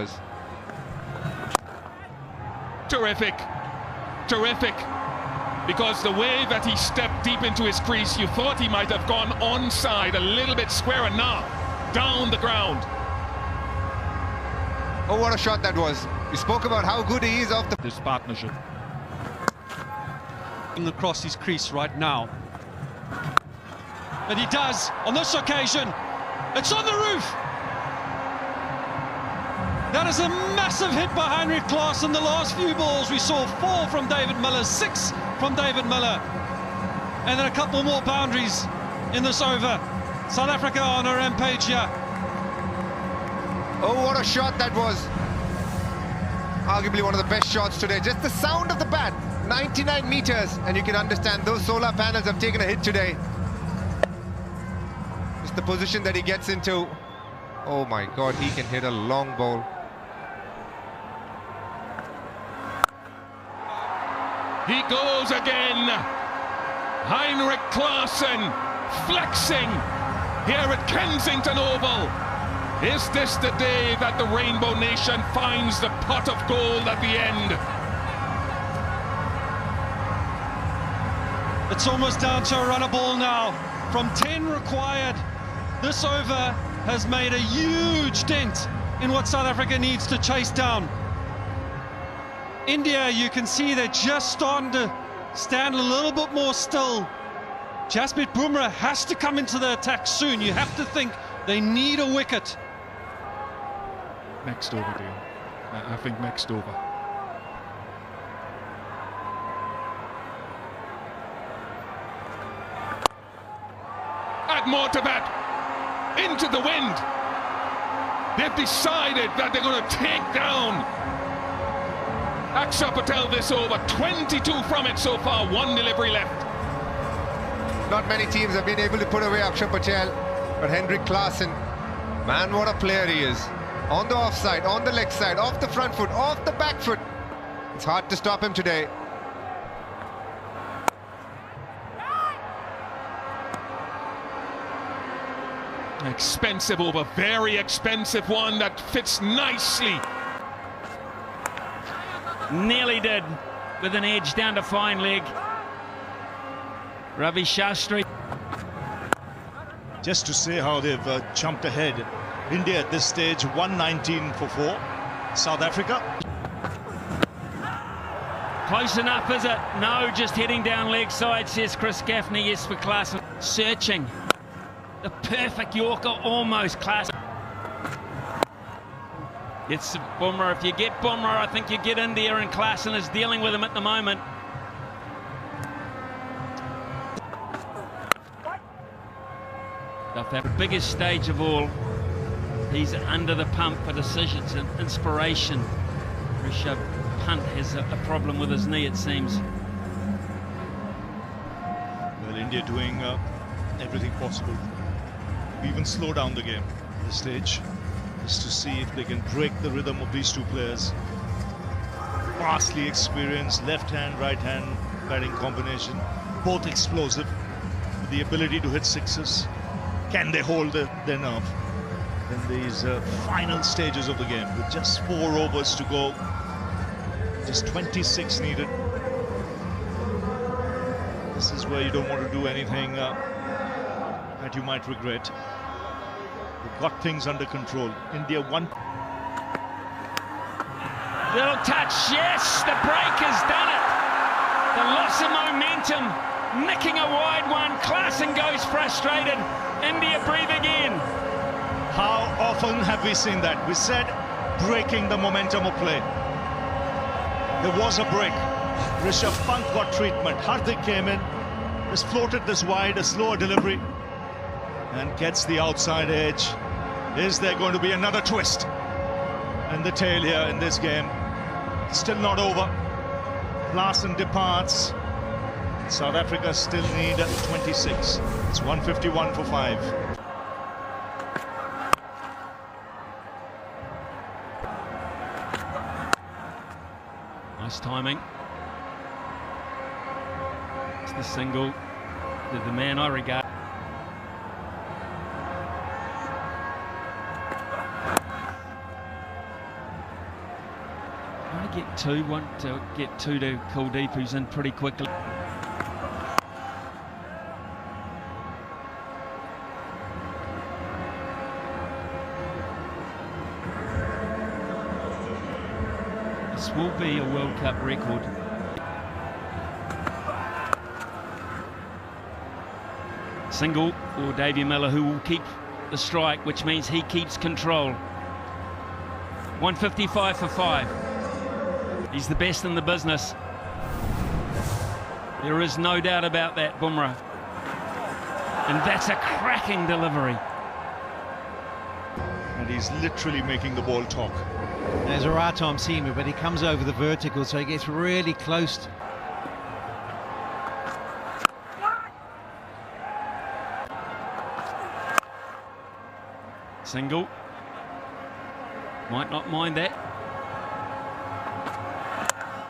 meters. Terrific, terrific. Because the way that he stepped deep into his crease, you thought he might have gone onside, a little bit square, and now down the ground. Oh, what a shot that was. We spoke about how good he is off the... This partnership. Across his crease right now. And he does on this occasion. It's on the roof. That is a massive hit by Heinrich Klaassen. The last few balls we saw 4 from David Miller, 6 from David Miller, and then a couple more boundaries in this over. South Africa on a rampage here. Oh, what a shot that was. Arguably one of the best shots today. Just the sound of the bat, 99 meters, and you can understand those solar panels have taken a hit today. Just the position that he gets into. Oh my God, he can hit a long ball. He goes again. Heinrich Klaassen flexing here at Kensington Oval. Is this the day that the Rainbow Nation finds the pot of gold at the end? It's almost down to a runner ball now. From 10 required, this over has made a huge dent in what South Africa needs to chase down. India, you can see they're just starting to stand a little bit more still. Jasprit Bumrah has to come into the attack soon. You have to think they need a wicket. Next over, deal. I think next over. Add more to that. Into the wind. They've decided that they're going to take down Akshar Patel this over. 22 from it so far, 1 delivery left. Not many teams have been able to put away Akshar Patel, but Heinrich Klaassen, man, what a player he is. On the offside, on the leg side, off the front foot, off the back foot. It's hard to stop him today. Expensive over, very expensive one that fits nicely. Nearly did, with an edge down to fine leg. Ravi Shastri. Just to say how they've jumped ahead. India at this stage 119 for 4. South Africa. Close enough, is it? No, just heading down leg side, says Chris Gaffney. Yes, for Klaassen. Searching. The perfect Yorker, almost Klaassen. It's Bumrah. If you get Bumrah, I think you get India, and Klaassen is dealing with him at the moment. The biggest stage of all, he's under the pump for decisions and inspiration. Rishabh Pant has a problem with his knee, it seems. Well, India doing everything possible to even slow down the game at this stage, just to see if they can break the rhythm of these two players. Vastly experienced left hand, right hand batting combination, both explosive, with the ability to hit sixes. Can they hold their nerve in these final stages of the game with just 4 overs to go, just 26 needed? This is where you don't want to do anything that you might regret. They've got things under control. India one. Little touch, yes, the break has done it. The loss of momentum, nicking a wide one. Klaassen goes frustrated. India breathe again. How often have we seen that? We said breaking the momentum of play. There was a break. Rishabh Pant got treatment. Hardik came in, just floated this wide, a slower delivery, and gets the outside edge. Is there going to be another twist in the tail here in this game? Still not over. Klaassen departs. South Africa still need 26. It's 151 for 5. Nice timing. It's the single. The man I regard. get two, want to get two to Kuldeep, who's in pretty quickly. This will be a World Cup record. Single for Davey Miller, who will keep the strike, which means he keeps control. 155 for 5. He's the best in the business. There is no doubt about that, Bumrah. And that's a cracking delivery. And he's literally making the ball talk. There's a right arm seamer, but he comes over the vertical, so he gets really close. Single. Might not mind that.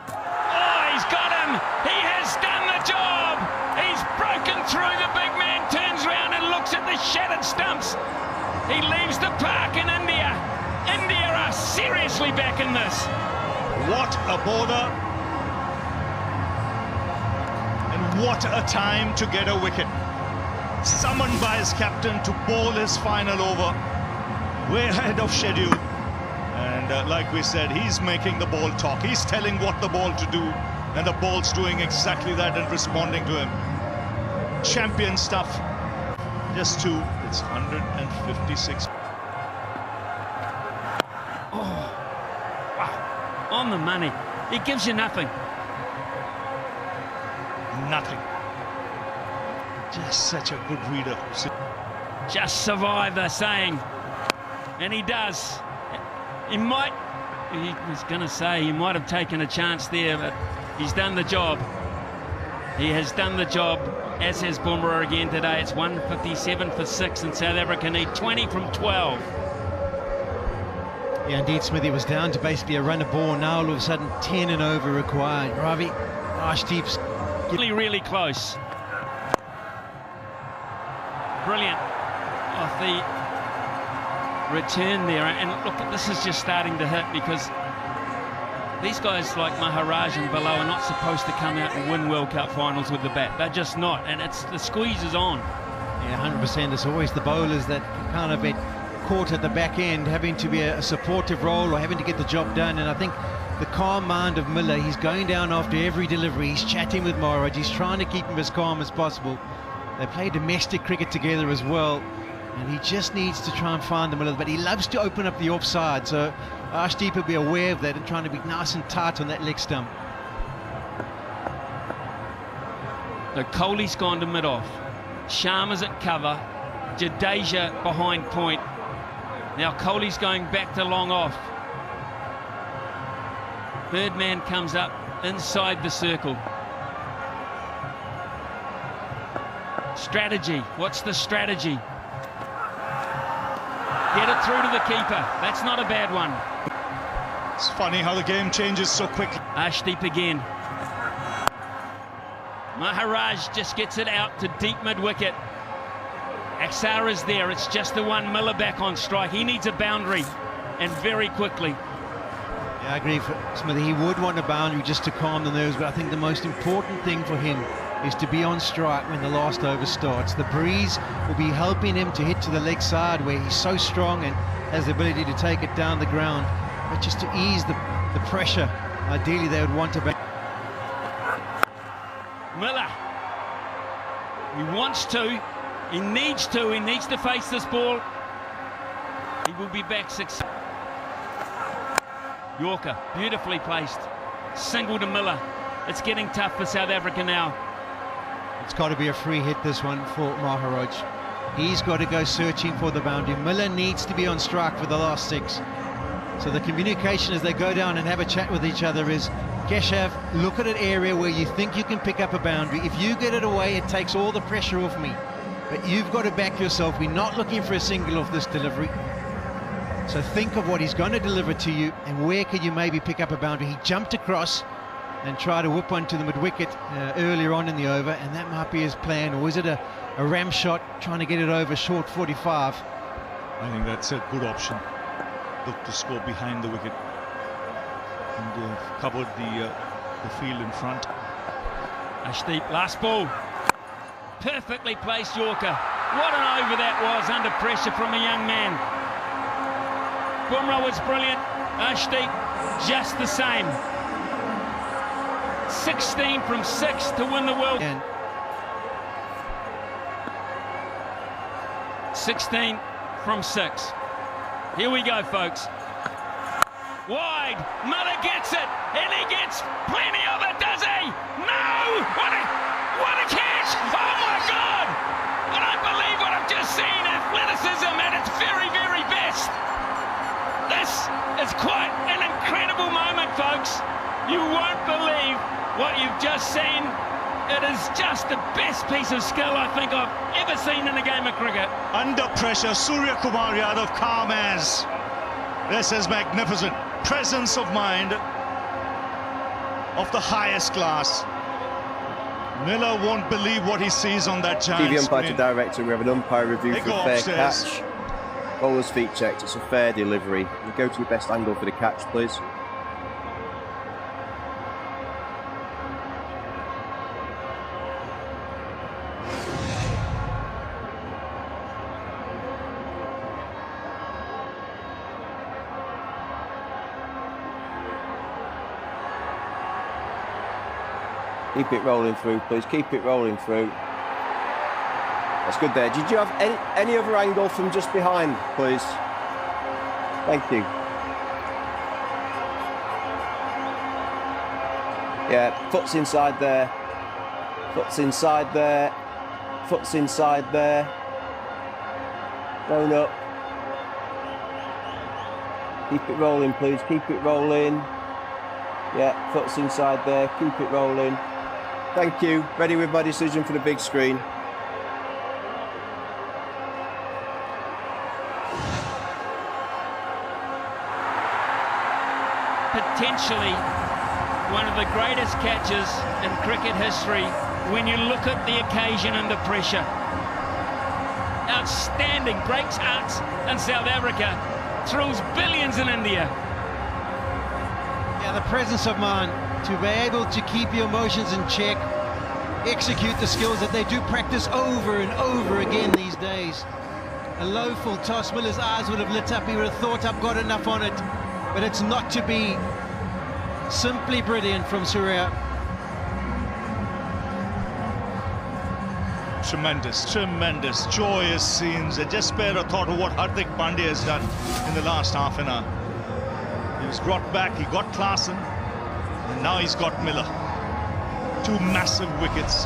Oh, he's got him! He has done the job! He's broken through, the big man turns round and looks at the shattered stumps. He leaves the park in India. India are seriously back in this. What a bowler. And what a time to get a wicket. Summoned by his captain to bowl his final over. Way ahead of schedule. And like we said, he's making the ball talk. He's telling what the ball to do. And the ball's doing exactly that and responding to him. Champion stuff. Just two. It's 156. On the money. He gives you nothing. Nothing. Just such a good reader. Just survive, they're saying. And he does. He was going to say he might have taken a chance there, but he's done the job. He has done the job, as has Bumrah again today. It's 157 for 6, and South Africa need 20 from 12. Yeah, indeed, Smithy was down to basically a run a ball. Now all of a sudden 10 and over required. Ravi Arshdeep's really close. Brilliant off the return there, and look, this is just starting to hit, because these guys like Maharaj and below are not supposed to come out and win World Cup finals with the bat. They're just not, and it's the squeeze is on. Yeah, 100%. It's always the bowlers that kind of get caught at the back end, having to be a supportive role or having to get the job done. And I think the calm mind of Miller, he's going down after every delivery, he's chatting with Maharaj, he's trying to keep him as calm as possible. They play domestic cricket together as well, and he just needs to try and find the middle, but he loves to open up the offside, so Arshdeep will be aware of that and trying to be nice and tight on that leg stump. So Kohli's gone to mid-off, Sharma's at cover, Jadeja behind point. Now Kohli's going back to long off. Third man comes up inside the circle. Strategy, what's the strategy? Get it through to the keeper. That's not a bad one. It's funny how the game changes so quickly. Arshdeep again. Maharaj just gets it out to deep mid-wicket. Axara's there. It's just the one. Miller back on strike. He needs a boundary, and very quickly. Yeah, I agree, Smithy. He would want a boundary just to calm the nerves, but I think the most important thing for him is to be on strike when the last over starts. The breeze will be helping him to hit to the leg side where he's so strong and has the ability to take it down the ground. But just to ease the pressure, ideally they would want to... Miller. He wants to. He needs to face this ball. He will be back 6. Yorker, beautifully placed. Single to Miller. It's getting tough for South Africa now. It's got to be a free hit, this one, for Maharaj. He's got to go searching for the boundary. Miller needs to be on strike for the last 6. So the communication as they go down and have a chat with each other is, Keshav, look at an area where you think you can pick up a boundary. If you get it away, it takes all the pressure off me. But you've got to back yourself. We're not looking for a single off this delivery. So think of what he's going to deliver to you and where could you maybe pick up a boundary. He jumped across and tried to whip one to the mid-wicket earlier on in the over, and that might be his plan. Or is it a ram shot trying to get it over short 45? I think that's a good option. Look to score behind the wicket. and covered the field in front. Ashdeep, last ball. Perfectly placed Yorker. What an over that was under pressure from a young man. Bumrah was brilliant. Ashdeep just the same. 16 from 6 to win the world. 16 from 6. Here we go, folks. Wide, Muller gets it, and he gets plenty of it, does he? No! What a catch! Oh my God! I don't believe what I've just seen. Athleticism at its very, very best. This is quite an incredible moment, folks. You won't believe what you've just seen. It is just the best piece of skill I think I've ever seen in a game of cricket. Under pressure, Surya Kumar Yadav calm as. This is magnificent. Presence of mind of the highest class. Miller won't believe what he sees on that giant TV umpire screen. to director, we have an umpire review They for go a fair upstairs. catch. Bowler's feet checked, it's a fair delivery. You go to your best angle for the catch, please. Keep it rolling through, please. Keep it rolling through. That's good there. Did you have any other angle from just behind, please? Thank you. Yeah, foot's inside there. Foot's inside there. Foot's inside there. Going up. Keep it rolling, please. Keep it rolling. Yeah, foot's inside there. Keep it rolling. Thank you. Ready with my decision for the big screen. Potentially one of the greatest catches in cricket history when you look at the occasion and the pressure. Outstanding, breaks hearts in South Africa, thrills billions in India. Yeah, the presence of mind to be able to keep your emotions in check, execute the skills that they do practice over and over again these days. A low full toss, Miller's eyes would have lit up, he would have thought I've got enough on it, but it's not to be. Simply brilliant from Surya. Tremendous, tremendous, joyous scenes. I just spare a thought of what Hardik Pandya has done in the last half an hour. He was brought back, he got Klaasen, and now he's got Miller. 2 massive wickets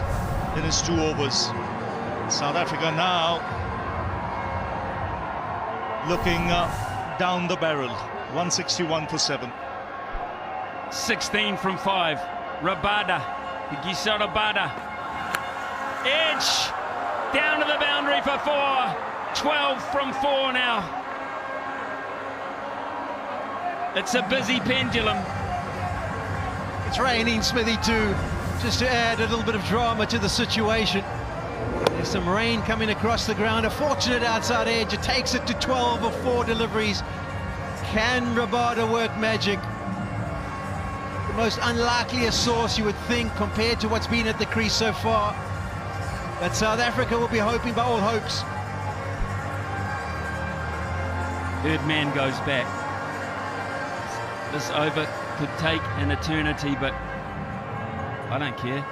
in his 2 overs. South Africa now looking down the barrel. 161 for 7. 16 from 5. Rabada, Gisa Rabada. Edge, down to the boundary for 4. 12 from 4 now. It's a busy pendulum. It's raining, Smithy, too, just to add a little bit of drama to the situation. There's some rain coming across the ground. A fortunate outside edge. It takes it to 12 of 4 deliveries. Can Rabada work magic? The most unlikeliest source, you would think, compared to what's been at the crease so far. But South Africa will be hoping by all hopes. Third man goes back. This over could take an eternity, but I don't care.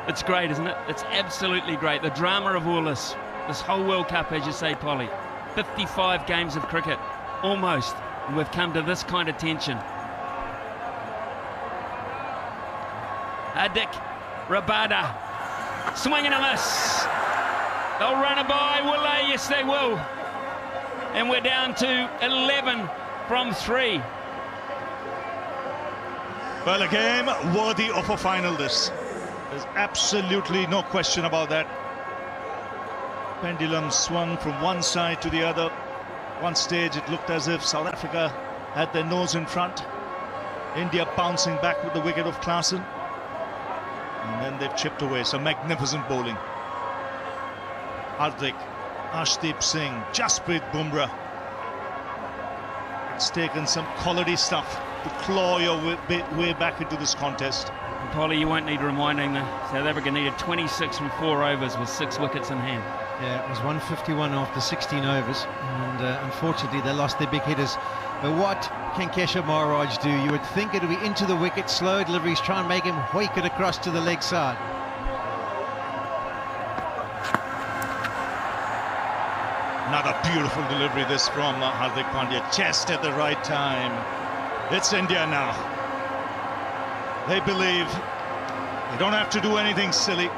It's great, isn't it? It's absolutely great. The drama of all this whole World Cup, as you say, Polly. 55 games of cricket, almost, and we've come to this kind of tension. Hardik Rabada, swing and a miss. They'll run it by, will they? Yes, they will. And we're down to 11 from 3. Well, a game worthy of a final, this. There's absolutely no question about that. Pendulum swung from one side to the other. One stage it looked as if South Africa had their nose in front. India bouncing back with the wicket of Klaasen. And then they've chipped away. Some magnificent bowling. Hardik, Ashdeep Singh, Jasprit Bumrah. It's taken some quality stuff to claw your way back into this contest. And Polly, you won't need reminding, the South Africa needed 26 from 4 overs with 6 wickets in hand. Yeah, it was 151 after 16 overs, and unfortunately they lost their big hitters. But what can Keshav Maharaj do? You would think it would be into the wicket, slow deliveries, try and make him hoik it across to the leg side. Another beautiful delivery this from Hardik Pandya, just at the right time. It's India now. They believe they don't have to do anything silly.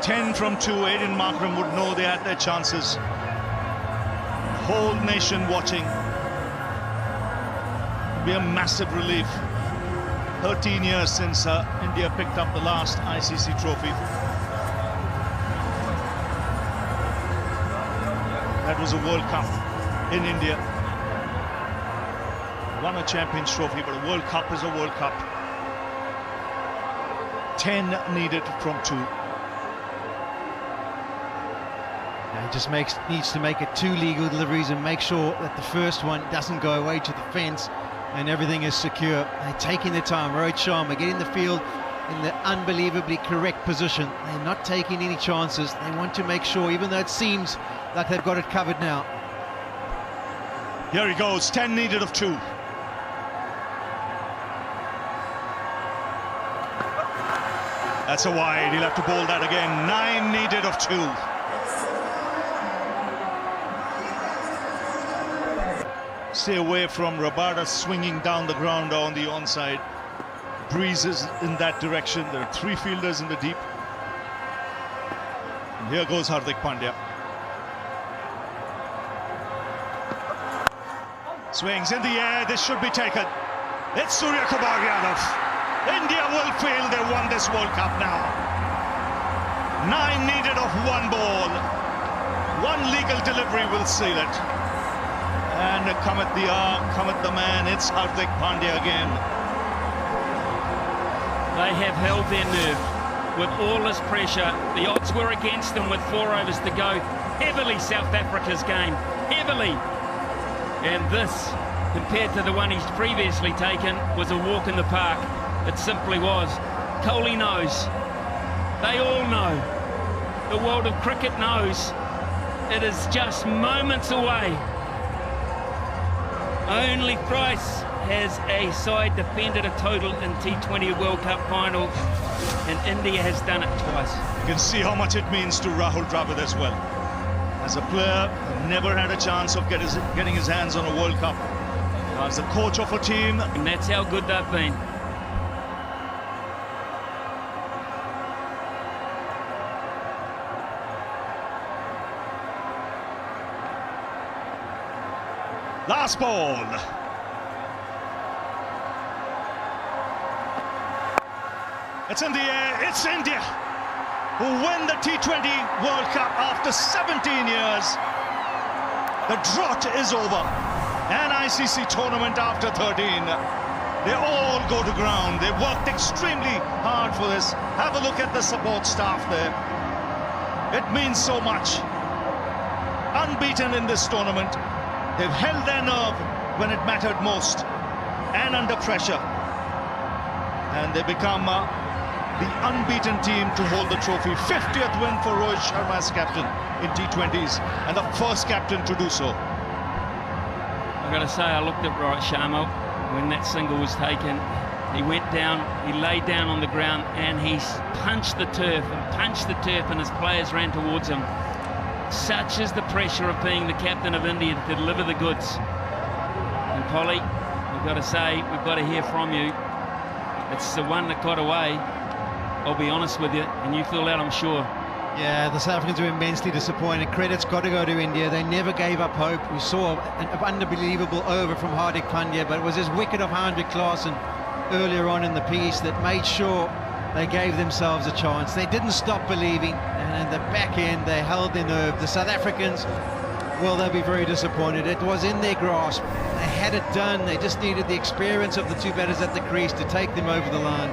10 from 2, Aiden Markram would know they had their chances. Whole nation watching. It'd be a massive relief. 13 years since India picked up the last ICC trophy. That was a World Cup in India. Won a Champions Trophy, but a World Cup is a World Cup. 10 needed from 2. He just needs to make it 2 legal deliveries and make sure that the first one doesn't go away to the fence and everything is secure. They're taking their time. Rohit Sharma getting the field in the unbelievably correct position. They're not taking any chances. They want to make sure, even though it seems like they've got it covered now. Here he goes, 10 needed of 2. That's a wide, he'll have to bowl that again. 9 needed of 2. Stay away from Rabada swinging down the ground on the onside. Breezes in that direction. There are 3 fielders in the deep. And here goes Hardik Pandya. Swings in the air, this should be taken. It's Surya Kumar Yadav. India will feel they won this World Cup now. 9 needed of 1 ball. 1 legal delivery will seal it. And cometh the arm, cometh the man, it's Hardik Pandya again. They have held their nerve with all this pressure. The odds were against them with 4 overs to go. Heavily South Africa's game, heavily. And this, compared to the one he's previously taken, was a walk in the park. It simply was. Kohli knows. They all know. The world of cricket knows. It is just moments away. Only thrice has a side defended a total in T20 World Cup final, and India has done it twice. You can see how much it means to Rahul Dravid as well. As a player, never had a chance of getting his hands on a World Cup. As the coach of a team, And that's how good they've been. last ball. It's in the air, it's India who win the T20 World Cup after 17 years. The drought is over. An ICC tournament after 13. They all go to ground. They worked extremely hard for this. Have a look at the support staff there. It means so much. Unbeaten in this tournament. They've held their nerve when it mattered most and under pressure. And they become the unbeaten team to hold the trophy. 50th win for Rohit Sharma as captain in T20s and the first captain to do so. I've got to say, I looked at Rohit Sharma when that single was taken. He went down, he laid down on the ground and he punched the turf and his players ran towards him. Such is the pressure of being the captain of India to deliver the goods. And Polly, we've got to say, we've got to hear from you. It's the one that got away, I'll be honest with you, and you feel that, I'm sure. Yeah, the South Africans were immensely disappointed. Credit's got to go to India. They never gave up hope. We saw an unbelievable over from Hardik Pandya, but it was his wicket of Henrik Klaasen earlier on in the piece that made sure they gave themselves a chance. They didn't stop believing, and in the back end, they held their nerve. The South Africans, well, they'll be very disappointed. It was in their grasp. They had it done. They just needed the experience of the two batters at the crease to take them over the line.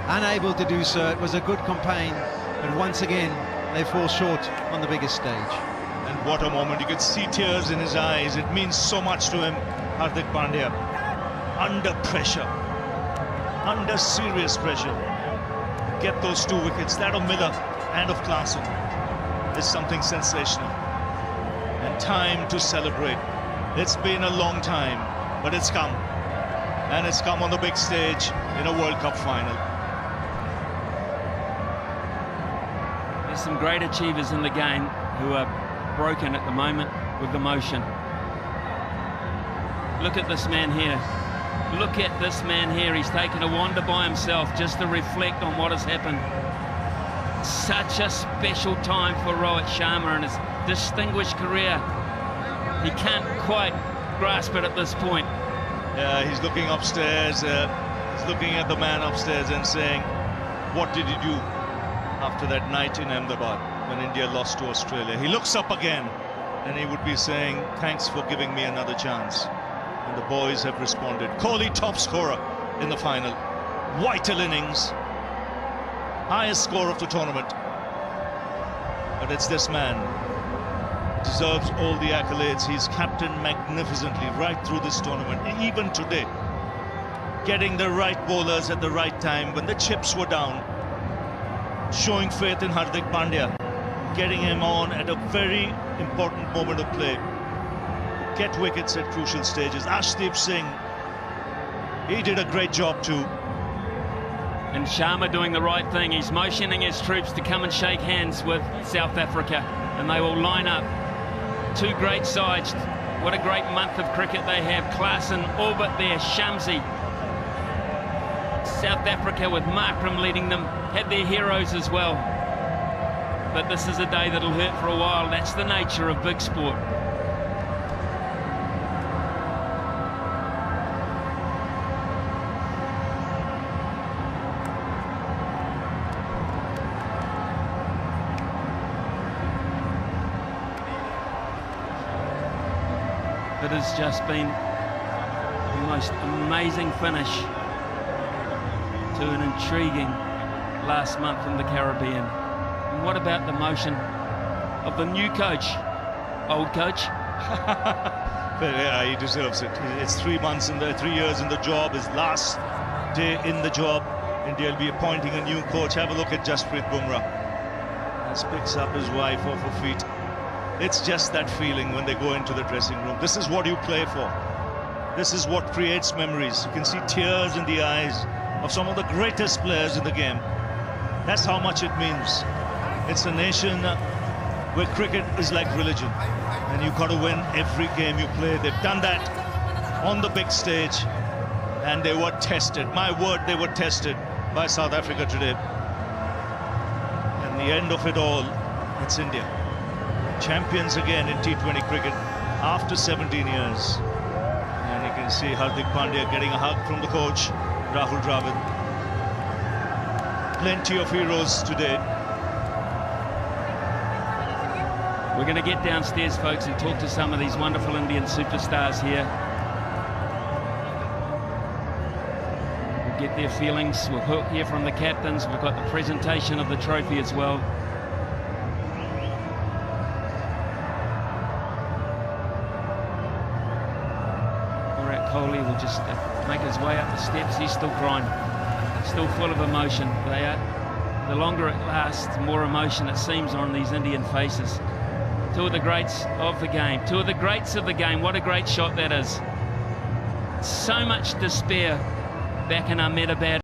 Unable to do so. It was a good campaign, but once again, they fall short on the biggest stage. And what a moment. You could see tears in his eyes. It means so much to him. Hardik Pandya, under pressure, under serious pressure, get those 2 wickets. That of Miller and of Klaasen is something sensational. And time to celebrate. It's been a long time, but it's come. And it's come on the big stage in a World Cup final. There's some great achievers in the game who are broken at the moment with emotion. Look at this man here. Look at this man here. He's taken a wander by himself just to reflect on what has happened. Such a special time for Rohit Sharma and his distinguished career. He can't quite grasp it at this point. Yeah, he's looking upstairs. He's looking at the man upstairs and saying, what did you do after that night in Ahmedabad when India lost to Australia? He looks up again and he would be saying, thanks for giving me another chance. And the boys have responded. Kohli, top scorer in the final. Vital innings. Highest score of the tournament. But it's this man. Deserves all the accolades. He's captained magnificently right through this tournament, even today. Getting the right bowlers at the right time when the chips were down. Showing faith in Hardik Pandya. Getting him on at a very important moment of play. Get wickets at crucial stages. Arshdeep Singh, he did a great job too. And Sharma doing the right thing. He's motioning his troops to come and shake hands with South Africa, and they will line up. 2 great sides. What a great month of cricket they have. Klaasen, Orbit there, Shamsi. South Africa with Markram leading them, had their heroes as well. But this is a day that'll hurt for a while. That's the nature of big sport. It has just been the most amazing finish to an intriguing last month in the Caribbean. And what about the motion of the new coach, old coach? But yeah, he deserves it. It's 3 months in 3 years in the job. His last day in the job. India will be appointing a new coach. Have a look at Jasprit Bumrah. He picks up his wife off her feet. It's just that feeling when they go into the dressing room. This is what you play for. This is what creates memories. You can see tears in the eyes of some of the greatest players in the game. That's how much it means. It's a nation where cricket is like religion. And you've got to win every game you play. They've done that on the big stage. And they were tested. My word, they were tested by South Africa today. And the end of it all, it's India. Champions again in T20 cricket after 17 years. And you can see Hardik Pandya getting a hug from the coach, Rahul Dravid. Plenty of heroes today. We're going to get downstairs, folks, and talk to some of these wonderful Indian superstars here. We'll get their feelings. We'll hear from the captains. We've got the presentation of the trophy as well. Kohli will just make his way up the steps. He's still crying, still full of emotion. They are, the longer it lasts, the more emotion it seems on these Indian faces. 2 of the greats of the game, 2 of the greats of the game. What a great shot that is. So much despair back in Ahmedabad.